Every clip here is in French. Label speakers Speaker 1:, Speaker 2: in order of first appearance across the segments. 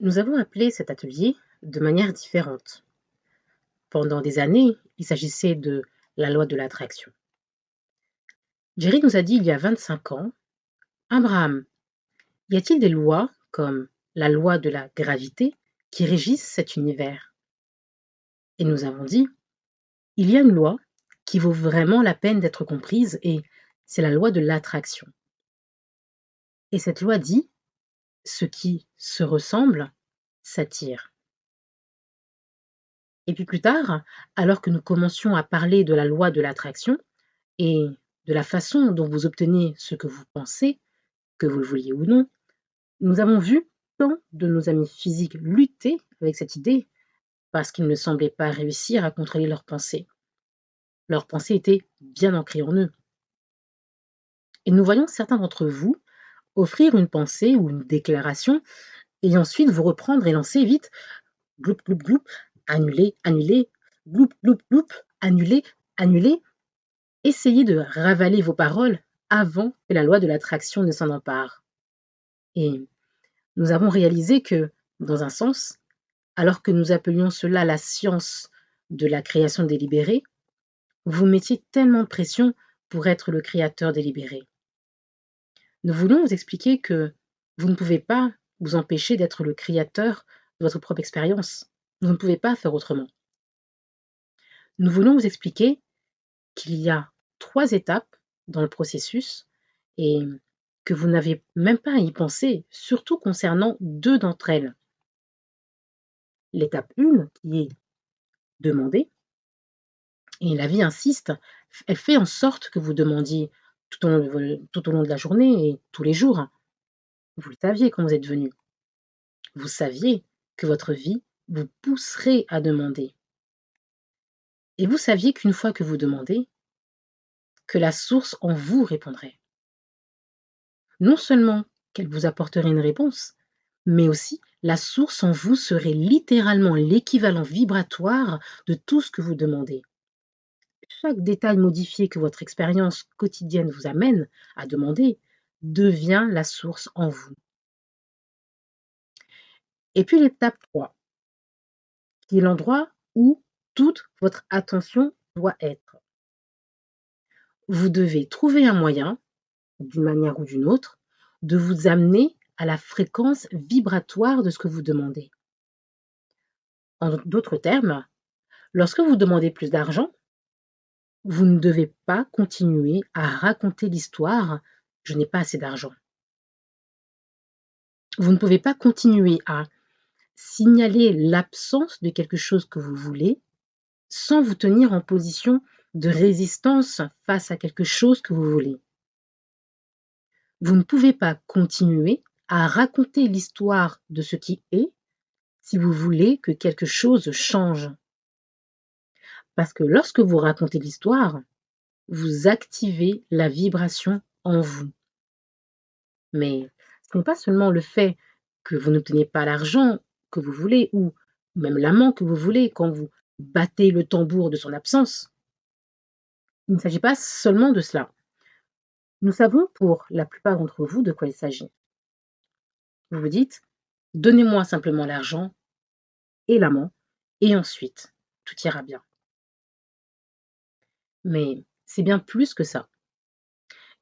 Speaker 1: Nous avons appelé cet atelier de manière différente. Pendant des années, il s'agissait de la loi de l'attraction. Jerry nous a dit il y a 25 ans, Abraham, y a-t-il des lois comme la loi de la gravité qui régissent cet univers? Et nous avons dit, il y a une loi qui vaut vraiment la peine d'être comprise et c'est la loi de l'attraction. Et cette loi dit, ce qui se ressemble s'attire. Et puis plus tard, alors que nous commencions à parler de la loi de l'attraction et de la façon dont vous obtenez ce que vous pensez, que vous le vouliez ou non, nous avons vu tant de nos amis physiques lutter avec cette idée parce qu'ils ne semblaient pas réussir à contrôler leurs pensées. Leurs pensées étaient bien ancrées en eux. Et nous voyons certains d'entre vous offrir une pensée ou une déclaration et ensuite vous reprendre et lancer vite gloup gloup gloup, annuler, annuler, gloup gloup gloup, annuler, annuler. Essayez de ravaler vos paroles avant que la loi de l'attraction ne s'en empare. Et nous avons réalisé que, dans un sens, alors que nous appelions cela la science de la création délibérée, vous mettiez tellement de pression pour être le créateur délibéré. Nous voulons vous expliquer que vous ne pouvez pas vous empêcher d'être le créateur de votre propre expérience. Vous ne pouvez pas faire autrement. Nous voulons vous expliquer qu'il y a 3 étapes dans le processus et que vous n'avez même pas à y penser, surtout concernant 2 d'entre elles. L'étape 1 qui est demander, et la vie insiste, elle fait en sorte que vous demandiez tout au long de la journée et tous les jours. Vous le saviez quand vous êtes venu. Vous saviez que votre vie vous pousserait à demander. Et vous saviez qu'une fois que vous demandez, que la source en vous répondrait. Non seulement qu'elle vous apporterait une réponse, mais aussi la source en vous serait littéralement l'équivalent vibratoire de tout ce que vous demandez. Chaque détail modifié que votre expérience quotidienne vous amène à demander devient la source en vous. Et puis l'étape 3, qui est l'endroit où toute votre attention doit être. Vous devez trouver un moyen, d'une manière ou d'une autre, de vous amener à la fréquence vibratoire de ce que vous demandez. En d'autres termes, lorsque vous demandez plus d'argent, vous ne devez pas continuer à raconter l'histoire «je n'ai pas assez d'argent». Vous ne pouvez pas continuer à signaler l'absence de quelque chose que vous voulez sans vous tenir en position de résistance face à quelque chose que vous voulez. Vous ne pouvez pas continuer à raconter l'histoire de ce qui est si vous voulez que quelque chose change. Parce que lorsque vous racontez l'histoire, vous activez la vibration en vous. Mais ce n'est pas seulement le fait que vous n'obtenez pas l'argent que vous voulez ou même l'amant que vous voulez quand vous battez le tambour de son absence. Il ne s'agit pas seulement de cela. Nous savons pour la plupart d'entre vous de quoi il s'agit. Vous vous dites, donnez-moi simplement l'argent et l'amant et ensuite tout ira bien. Mais c'est bien plus que ça.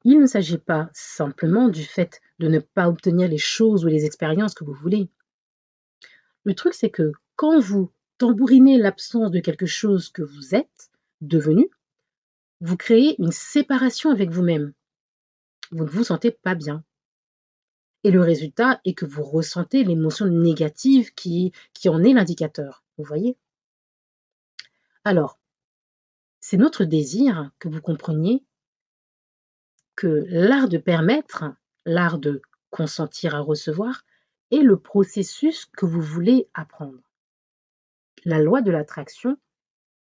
Speaker 1: Il ne s'agit pas simplement du fait de ne pas obtenir les choses ou les expériences que vous voulez. Le truc, c'est que quand vous tambourinez l'absence de quelque chose que vous êtes devenu, vous créez une séparation avec vous-même. Vous ne vous sentez pas bien. Et le résultat est que vous ressentez l'émotion négative qui en est l'indicateur. Vous voyez? Alors, c'est notre désir que vous compreniez que l'art de permettre, l'art de consentir à recevoir, est le processus que vous voulez apprendre. La loi de l'attraction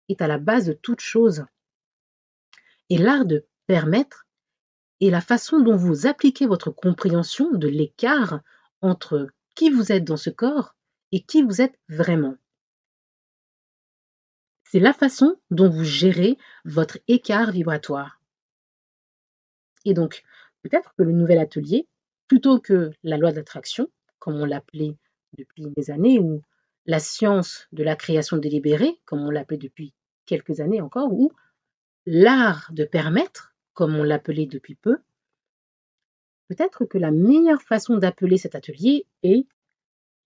Speaker 1: est à la base de toute chose. Et l'art de permettre est la façon dont vous appliquez votre compréhension de l'écart entre qui vous êtes dans ce corps et qui vous êtes vraiment. C'est la façon dont vous gérez votre écart vibratoire. Et donc, peut-être que le nouvel atelier, plutôt que la loi d'attraction, comme on l'appelait depuis des années, ou la science de la création délibérée, comme on l'appelait depuis quelques années encore, ou l'art de permettre, comme on l'appelait depuis peu, peut-être que la meilleure façon d'appeler cet atelier est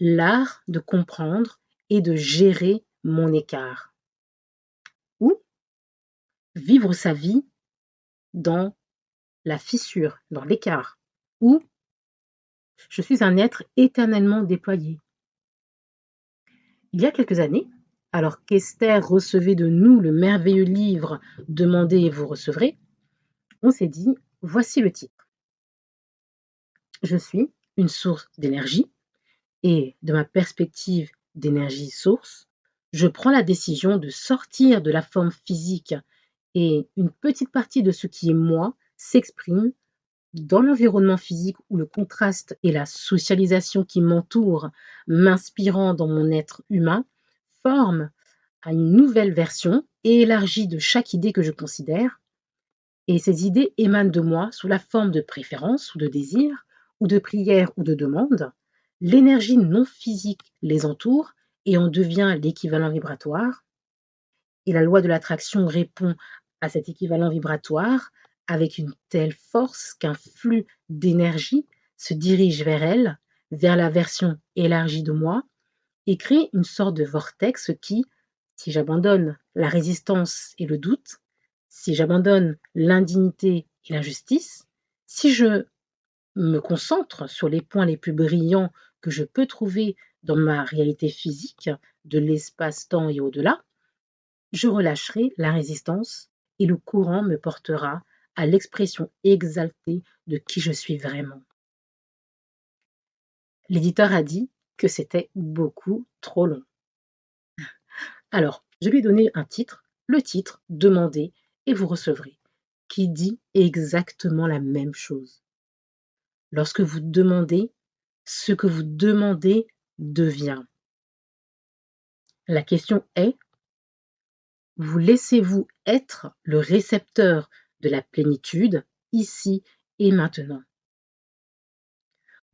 Speaker 1: l'art de comprendre et de gérer mon écart, ou vivre sa vie dans la fissure, dans l'écart, ou je suis un être éternellement déployé. Il y a quelques années, alors qu'Esther recevait de nous le merveilleux livre Demandez et vous recevrez, on s'est dit, voici le titre. Je suis une source d'énergie et de ma perspective d'énergie source, je prends la décision de sortir de la forme physique et une petite partie de ce qui est moi s'exprime dans l'environnement physique où le contraste et la socialisation qui m'entoure, m'inspirant dans mon être humain, forment à une nouvelle version élargie de chaque idée que je considère. Et ces idées émanent de moi sous la forme de préférences ou de désirs, ou de prières ou de demandes. L'énergie non physique les entoure et en devient l'équivalent vibratoire. Et la loi de l'attraction répond à cet équivalent vibratoire avec une telle force qu'un flux d'énergie se dirige vers elle, vers la version élargie de moi, et crée une sorte de vortex qui, si j'abandonne la résistance et le doute, si j'abandonne l'indignité et l'injustice, si je me concentre sur les points les plus brillants que je peux trouver dans ma réalité physique, de l'espace-temps et au-delà, je relâcherai la résistance et le courant me portera à l'expression exaltée de qui je suis vraiment. L'éditeur a dit que c'était beaucoup trop long. Alors, je lui ai donné un titre, le titre Demandez et vous recevrez, qui dit exactement la même chose. Lorsque vous demandez, ce que vous demandez devient. La question est, vous laissez-vous être le récepteur de la plénitude ici et maintenant?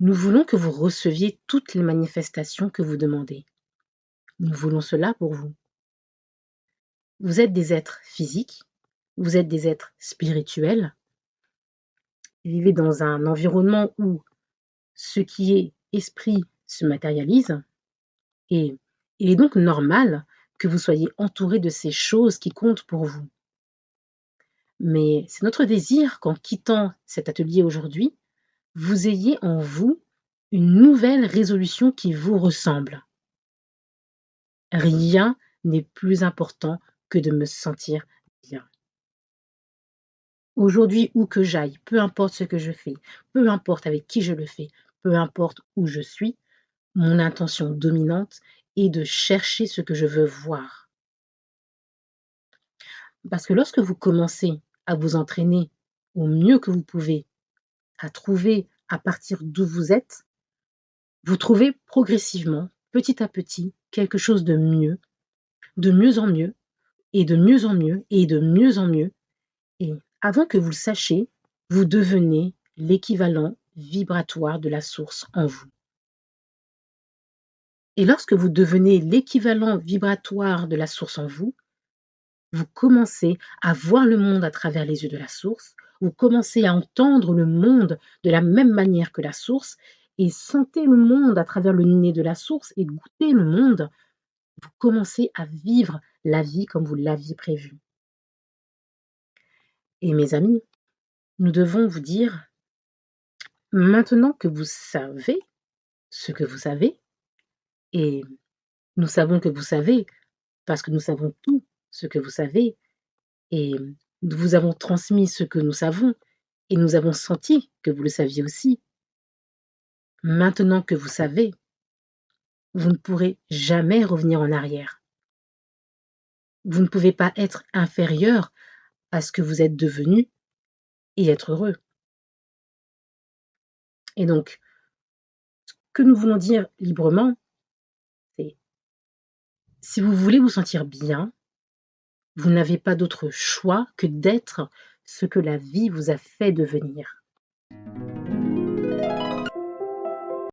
Speaker 1: Nous voulons que vous receviez toutes les manifestations que vous demandez. Nous voulons cela pour vous. Vous êtes des êtres physiques, vous êtes des êtres spirituels, vous vivez dans un environnement où ce qui est esprit se matérialise et il est donc normal que vous soyez entouré de ces choses qui comptent pour vous. Mais c'est notre désir qu'en quittant cet atelier aujourd'hui, vous ayez en vous une nouvelle résolution qui vous ressemble. Rien n'est plus important que de me sentir bien. Aujourd'hui, où que j'aille, peu importe ce que je fais, peu importe avec qui je le fais, peu importe où je suis, mon intention dominante est de chercher ce que je veux voir. Parce que lorsque vous commencez à vous entraîner au mieux que vous pouvez, à trouver à partir d'où vous trouvez progressivement, petit à petit, quelque chose de mieux en mieux, et de mieux en mieux, et de mieux en mieux. Et avant que vous le sachiez, vous devenez l'équivalent vibratoire de la source en vous. Et lorsque vous devenez l'équivalent vibratoire de la source en vous, vous commencez à voir le monde à travers les yeux de la source, vous commencez à entendre le monde de la même manière que la source, et sentez le monde à travers le nez de la source et goûtez le monde. Vous commencez à vivre la vie comme vous l'aviez prévu. Et mes amis, nous devons vous dire, maintenant que vous savez ce que vous savez, et nous savons que vous savez parce que nous savons tout ce que vous savez, et nous vous avons transmis ce que nous savons, et nous avons senti que vous le saviez aussi. Maintenant que vous savez, vous ne pourrez jamais revenir en arrière. Vous ne pouvez pas être inférieur à ce que vous êtes devenu et être heureux. Et donc, ce que nous voulons dire librement, c'est si vous voulez vous sentir bien, vous n'avez pas d'autre choix que d'être ce que la vie vous a fait devenir.